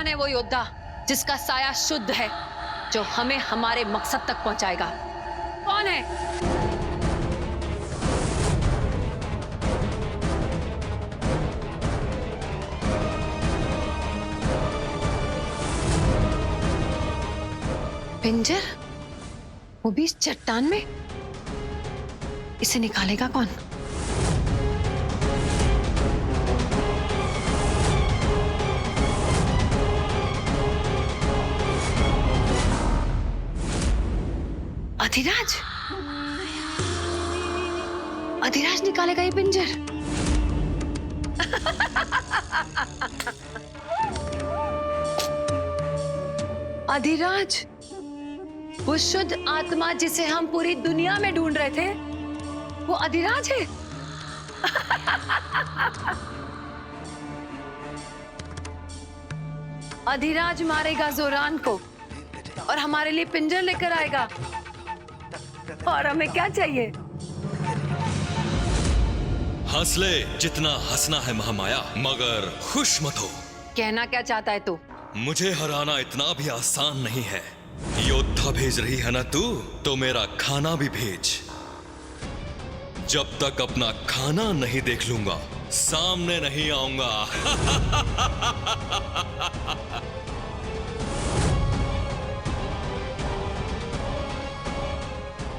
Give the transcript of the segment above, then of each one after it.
कौन है वो योद्धा जिसका साया शुद्ध है, जो हमें हमारे मकसद तक पहुंचाएगा? कौन है? पिंजर, वो भी इस चट्टान में? इसे निकालेगा कौन? अधिराज? अधिराज निकालेगा ये पिंजर? अधिराज, वो शुद्ध आत्मा जिसे हम पूरी दुनिया में ढूंढ रहे थे, वो अधिराज है। अधिराज मारेगा जोरान को और हमारे लिए पिंजर लेकर आएगा। और हमें क्या चाहिए? हंस ले जितना हंसना है महामाया, मगर खुश मत हो। कहना क्या चाहता है तू? मुझे हराना इतना भी आसान नहीं है। योद्धा भेज रही है ना तू, तो मेरा खाना भी भेज। जब तक अपना खाना नहीं देख लूंगा, सामने नहीं आऊंगा।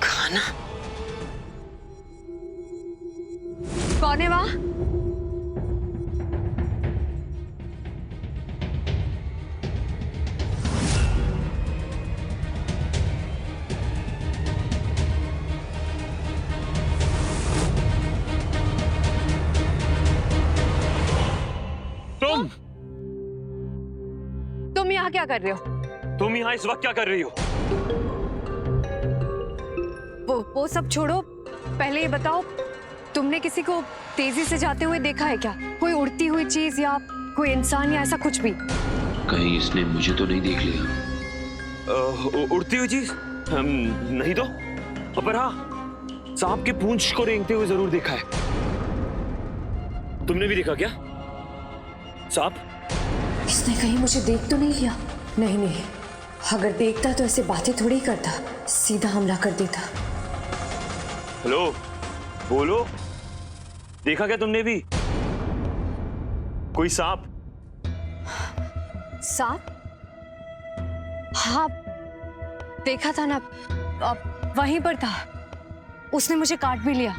खाना? कौन है वहां? तुम यहाँ क्या कर रहे हो? तुम यहाँ इस वक्त क्या कर रही हो? वो सब छोड़ो, पहले ये बताओ, तुमने किसी को तेजी से जाते हुए देखा है क्या? कोई उड़ती हुई चीज या कोई इंसान या ऐसा कुछ भी? कहीं इसने मुझे तो नहीं देख लिया? उड़ती हुई चीज? नहीं तो, पर हाँ, सांप के पूंछ को रेंगते हुए जरूर देखा है। तुमने भी देखा क्या सांप? इसने कहीं मुझे देख तो नहीं लिया? नहीं नहीं, अगर देखता तो ऐसे बातें थोड़ी ही करता, सीधा हमला कर देता। हेलो, बोलो, देखा क्या तुमने भी कोई सांप? सांप? हाँ, देखा था ना, वहीं पर था। उसने मुझे काट भी लिया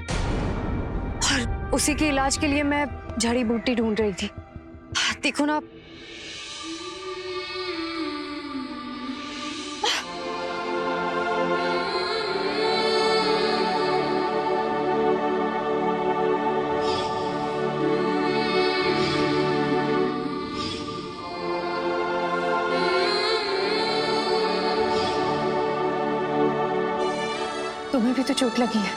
और उसी के इलाज के लिए मैं जड़ी बूटी ढूंढ रही थी। देखो ना, तुम्हें भी तो चोट लगी है।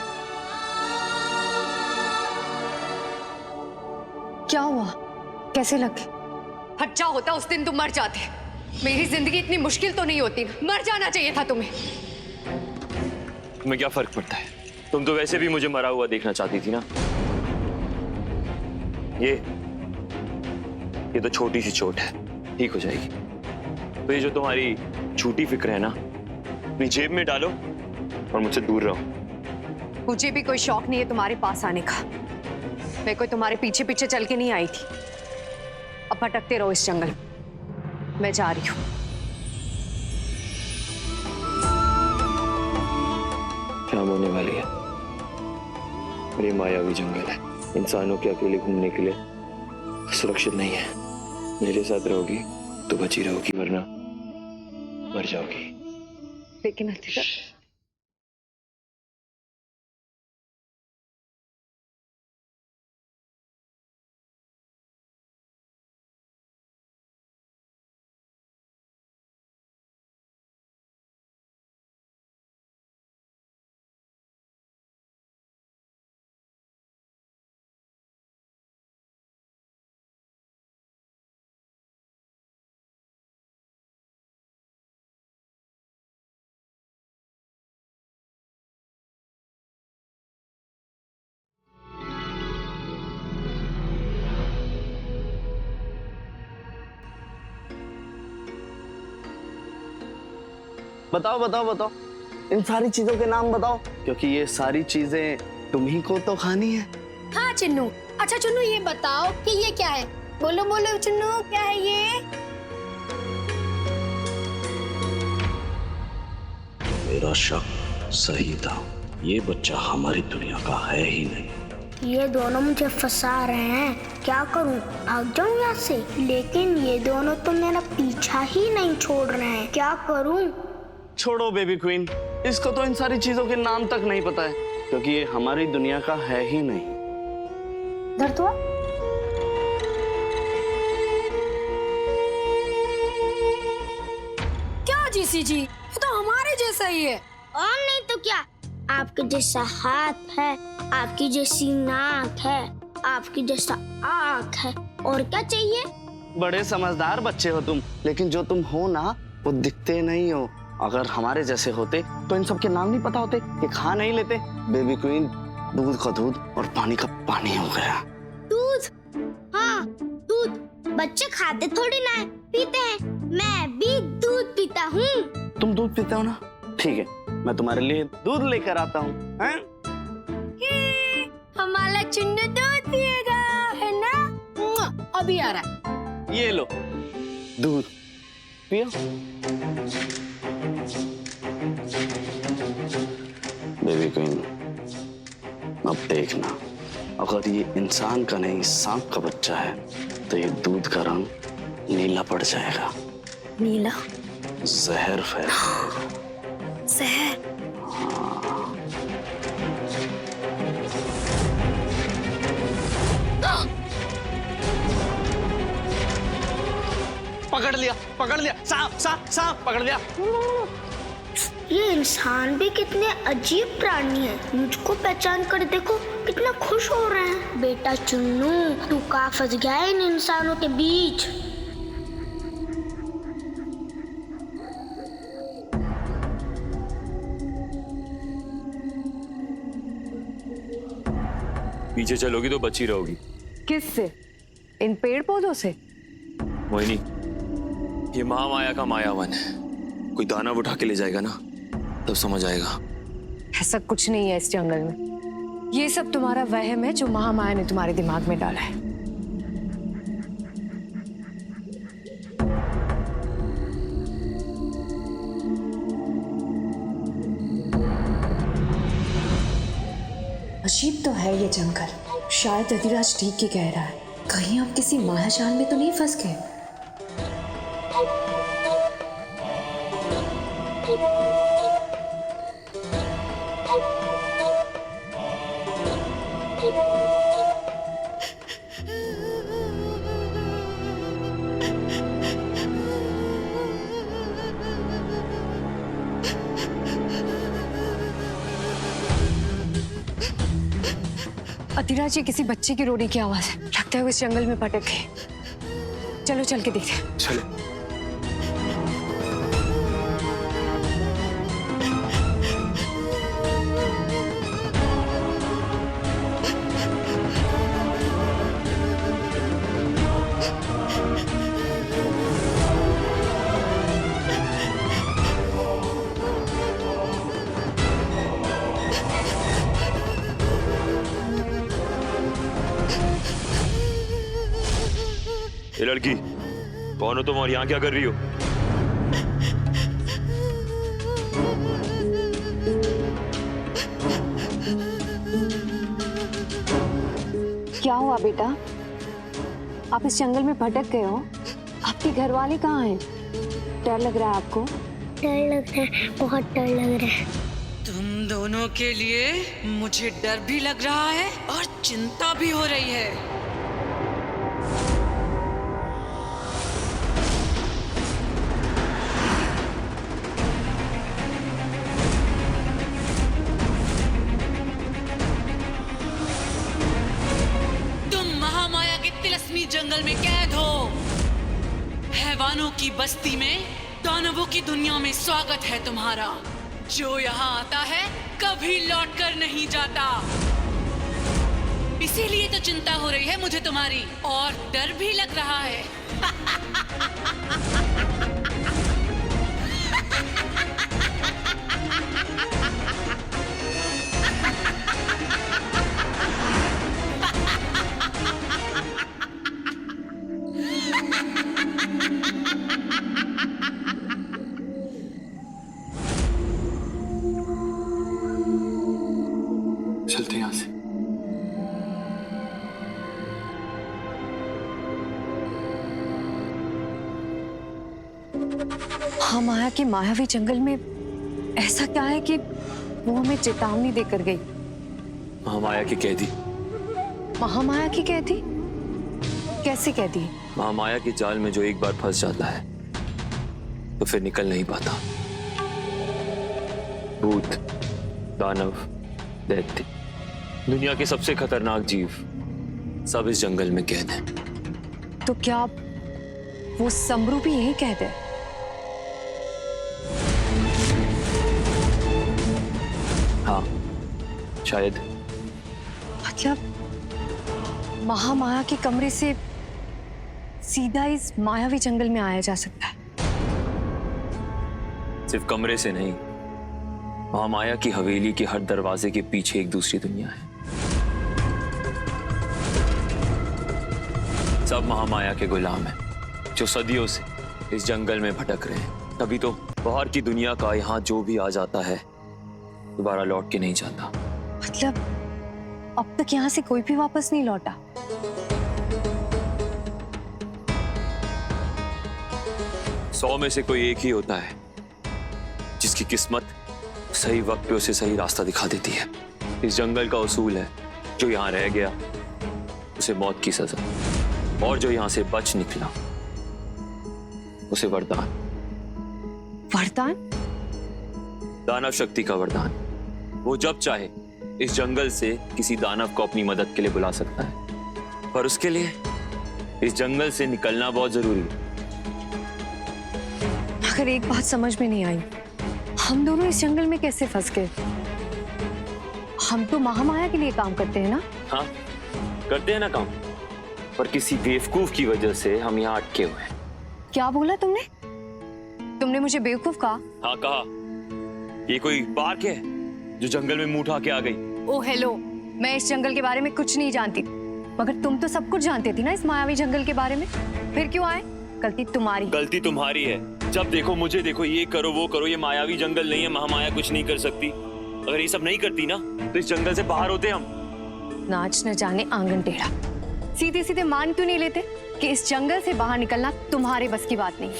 क्या हुआ? कैसे लगे? अच्छा होता उस दिन तुम मर जाते। मेरी जिंदगी इतनी मुश्किल तो नहीं होती ना। मर जाना चाहिए था तुम्हें। तुम्हें क्या फर्क पड़ता है? तुम तो वैसे भी मुझे मरा हुआ देखना चाहती थी ना। ये तो छोटी सी चोट है, ठीक हो जाएगी। तो ये जो तुम्हारी झूठी फिक्र है ना, अपनी जेब में डालो और मुझसे दूर रहो। मुझे भी कोई शौक नहीं है तुम्हारे पास आने का। मैं कोई तुम्हारे पीछे पीछे चल के नहीं आई थी। अब भटकते रहो इस जंगल में। मैं जा रही हूँ। शाम होने वाली है। मेरी मायावी जंगल है, इंसानों के अकेले घूमने के लिए सुरक्षित नहीं है। मेरे साथ रहोगी तो बची रहोगी, वरना मर जाओगी। लेकिन अधिराज, बताओ बताओ बताओ, इन सारी चीजों के नाम बताओ, क्योंकि ये सारी चीजें तुम्ही को तो खानी है। हाँ चुन्नू, अच्छा चुन्नू ये बताओ कि ये क्या है? बोलो बोलो चुन्नू, क्या है ये? मेरा शक सही था, ये बच्चा हमारी दुनिया का है ही नहीं। ये दोनों मुझे फंसा रहे हैं, क्या करूं? भाग जाऊं यहाँ से? लेकिन ये दोनों तो मेरा पीछा ही नहीं छोड़ रहे हैं, क्या करूं? छोड़ो बेबी क्वीन, इसको तो इन सारी चीजों के नाम तक नहीं पता है, क्योंकि ये हमारी दुनिया का है ही नहीं। धर तो क्या जीसी जी, ये तो हमारे जैसा ही है। और नहीं तो क्या, आपके जैसा हाथ है, आपकी जैसी नाक है, आपकी जैसा आँख है, और क्या चाहिए? बड़े समझदार बच्चे हो तुम, लेकिन जो तुम हो ना वो दिखते नहीं हो। अगर हमारे जैसे होते तो इन सब के नाम नहीं पता होते, ये खा नहीं लेते। बेबी क्वीन, दूध का दूध और पानी का पानी हो गया। दूध? हाँ दूध, बच्चे खाते थोड़ी ना है, पीते हैं। मैं भी दूध पीता हूँ। तुम दूध पीते हो ना? ठीक है, मैं तुम्हारे लिए दूध लेकर आता हूँ। हमारा चुन्नू दूध पिएगा, है ना? मुआ, अभी आ रहा है। ये लो दूध, पियो। बेबी क्वीन, अब देखना, अगर ये इंसान का नहीं सांप का बच्चा है तो ये दूध का रंग नीला पड़ जाएगा। नीला? जहर फैल जाएगा। जहर? पकड़ लिया, सांप सांप सांप पकड़ लिया। ये इंसान भी कितने अजीब प्राणी हैं। मुझको पहचान कर देखो, कितना खुश हो रहे हैं। बेटा चुन्नू, तू कहाँ फंस गया है इन इंसानों के बीच? पीछे चलोगी तो बची रहोगी। किससे? इन पेड़ पौधों से? मोहिनी, ये महामाया का मायावन है, कोई दाना उठा के ले जाएगा ना तब समझ आएगा। ऐसा कुछ नहीं है इस जंगल में। ये सब तुम्हारा वहम है जो महामाया ने तुम्हारे दिमाग में डाला है। अजीब तो है ये जंगल। शायद अधिराज ठीक ही कह रहा है, कहीं हम किसी मायाजाल में तो नहीं फंस गए। अधिराज, ये किसी बच्चे की रोने की आवाज है। लगता है वो इस जंगल में भटक गए। चलो चल के देखते हैं। चलो। ये लड़की कौन हो तुम और यहाँ क्या कर रही हो? क्या हुआ बेटा? आप इस जंगल में भटक गए हो। आपके घर वाले कहाँ हैं? डर लग रहा है आपको? डर लग रहा है, बहुत डर लग रहा है। तुम दोनों के लिए मुझे डर भी लग रहा है और चिंता भी हो रही है। जंगल में कैद हो। हैवानों की बस्ती में, दानवों की दुनिया में स्वागत है तुम्हारा। जो यहाँ आता है कभी लौट कर नहीं जाता। इसीलिए तो चिंता हो रही है मुझे तुम्हारी, और डर भी लग रहा है। महामाया के मायावी जंगल में ऐसा क्या है कि वो हमें चेतावनी देकर गई? महामाया की कैदी। महामाया की कैदी? कैसे कैदी? महामाया के जाल में जो एक बार फंस जाता है तो फिर निकल नहीं पाता। भूत, दानव, दैत्य, दुनिया के सबसे खतरनाक जीव सब इस जंगल में कैद हैं। तो क्या वो समरू भी यही कैद है? हाँ, शायद। मतलब महामाया के कमरे से सीधा इस मायावी जंगल में आया जा सकता है? सिर्फ कमरे से नहीं, महामाया की हवेली के हर दरवाजे के पीछे एक दूसरी दुनिया है। सब महामाया के गुलाम हैं, जो सदियों से इस जंगल में भटक रहे हैं। तभी तो बाहर की दुनिया का यहाँ जो भी आ जाता है दोबारा लौट के नहीं जाता। मतलब अब तक यहाँ से कोई भी वापस नहीं लौटा? सौ में से कोई एक ही होता है जिसकी किस्मत सही वक्त पे उसे सही रास्ता दिखा देती है। इस जंगल का उसूल है, जो यहाँ रह गया उसे मौत की सजा, और जो यहाँ से बच निकला उसे वरदान। वरदान? दानव शक्ति का वरदान। वो जब चाहे इस जंगल से किसी दानव को अपनी मदद के लिए बुला सकता है, पर उसके लिए इस जंगल से निकलना बहुत जरूरी है। मगर एक बात समझ में नहीं आई, हम दोनों इस जंगल में कैसे फंस गए? हम तो महामाया के लिए काम करते हैं ना? हाँ, करते हैं ना काम, पर किसी बेवकूफ की वजह से हम यहाँ अटके हुए हैं। क्या बोला तुमने? तुमने मुझे बेवकूफ कहा? हाँ कहा। ये कोई पार्क है जो जंगल में मुंह उठा के आ गई? ओ हेलो, मैं इस जंगल के बारे में कुछ नहीं जानती, मगर तुम तो सब कुछ जानते थी ना इस मायावी जंगल के बारे में। फिर क्यों आए? गलती तुम्हारी। गलती तुम्हारी है। जब देखो मुझे देखो, ये करो वो करो। ये मायावी जंगल नहीं है, महामाया कुछ नहीं कर सकती। अगर ये सब नहीं करती ना तो इस जंगल से बाहर होते हम। नाच न जाने आंगन टेढ़ा। सीधे सीधे मान क्यों नहीं लेते कि इस जंगल से बाहर निकलना तुम्हारे बस की बात नहीं है?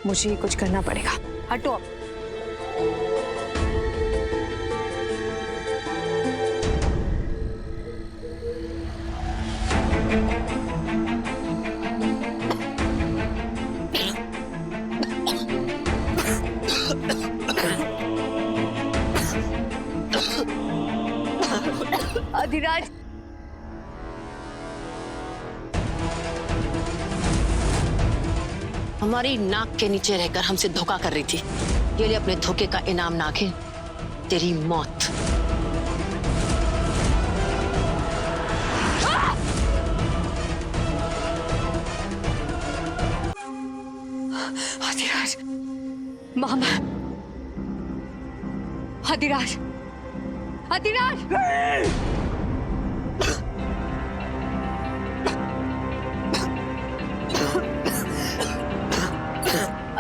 मुझे कुछ करना पड़ेगा। हटो अब। अधिराज, हमारी नाक के नीचे रहकर हमसे धोखा कर रही थी। ये ले अपने धोखे का इनाम, नागिन, तेरी मौत। अधिराज, मामा, अधिराज, अधिराज!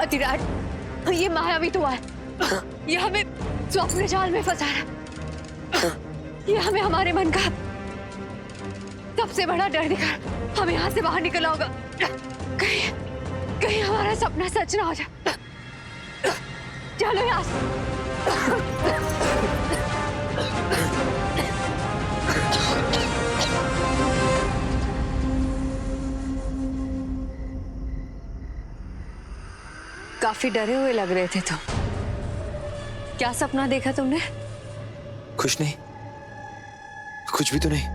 अधिराज, ये मायावी तो है। ये हमें स्वप्न जाल में फंसा रहा है। ये हमें हमारे मन का सबसे बड़ा डर दिखा। हमें यहाँ से बाहर निकलना होगा। कहीं कहीं हमारा सपना सच ना हो जाए। चलो यहाँ से। काफी डरे हुए लग रहे थे तुम। क्या सपना देखा तुमने? कुछ नहीं, कुछ भी तो नहीं।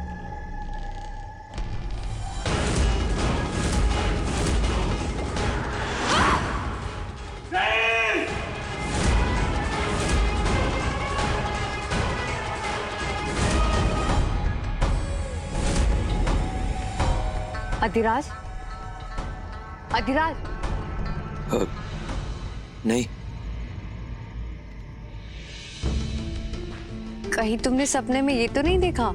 अधिराज, अधिराज, नहीं। कहीं तुमने सपने में ये तो नहीं देखा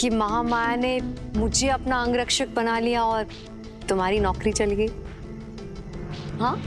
कि महामाया ने मुझे अपना अंगरक्षक बना लिया और तुम्हारी नौकरी चली गई? हाँ?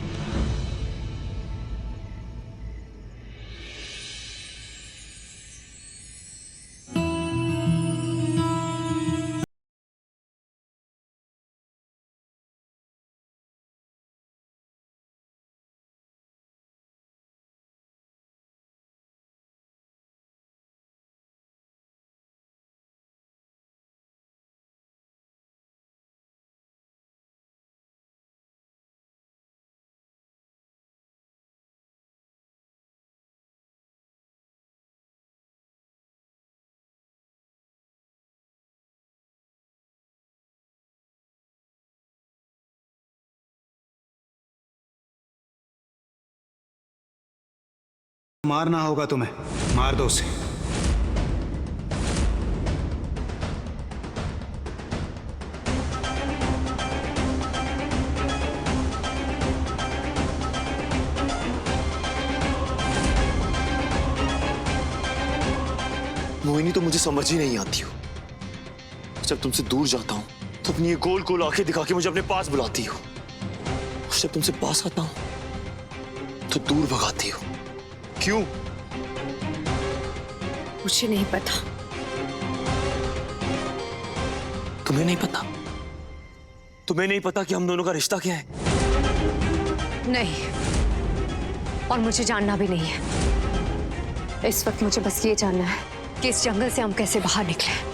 मारना होगा तुम्हें, मार दो उसे। मोहिनी तो मुझे समझ ही नहीं आती हो। जब तुमसे दूर जाता हूं तो अपनी ये गोल गोल आंखें दिखा के मुझे अपने पास बुलाती हो, और जब तुमसे पास आता हूं तो दूर भगाती हो। क्यों? मुझे नहीं पता। तुम्हें नहीं पता? तुम्हें नहीं पता कि हम दोनों का रिश्ता क्या है? नहीं, और मुझे जानना भी नहीं है। इस वक्त मुझे बस ये जानना है कि इस जंगल से हम कैसे बाहर निकले।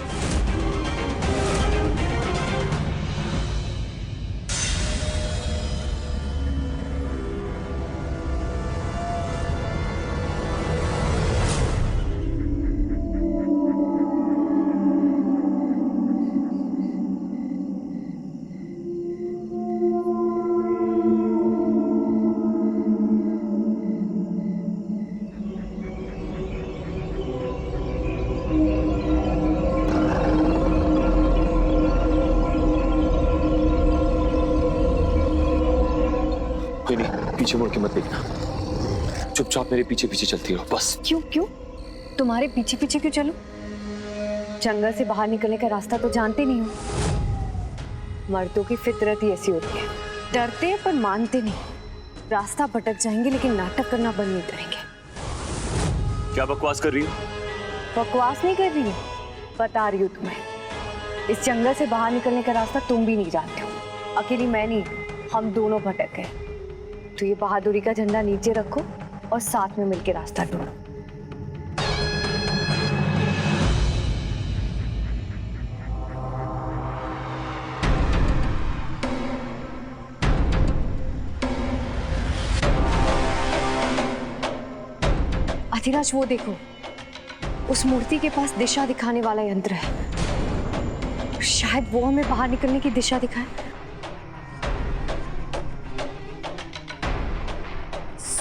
पीछे मुड़ के मत देखना, चुपचाप मेरे पीछे पीछे चलती रहो बस। क्यों क्यों? तुम्हारे पीछे पीछे क्यों चलूं? जंगल से बाहर निकलने का रास्ता तो जानते नहीं हो। मर्दों की फितरत ही ऐसी होती है, डरते हैं पर मानते नहीं। रास्ता भटक जाएंगे लेकिन नाटक करना बंद नहीं करेंगे। क्या बकवास कर रही हो? बकवास नहीं कर रही हूँ, बता रही हूँ तुम्हें। इस जंगल से बाहर निकलने का रास्ता तुम भी नहीं जानते हो। अकेली मैं नहीं, हम दोनों भटक गए। तो ये बहादुरी का झंडा नीचे रखो और साथ में मिलकर रास्ता ढूंढो। अधिराज, वो देखो, उस मूर्ति के पास दिशा दिखाने वाला यंत्र है। शायद वो हमें बाहर निकलने की दिशा दिखाए।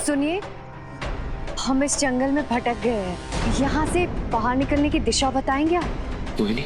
सुनिए, हम इस जंगल में भटक गए हैं। यहाँ से बाहर निकलने की दिशा बताएंगे आप? मोहिनी,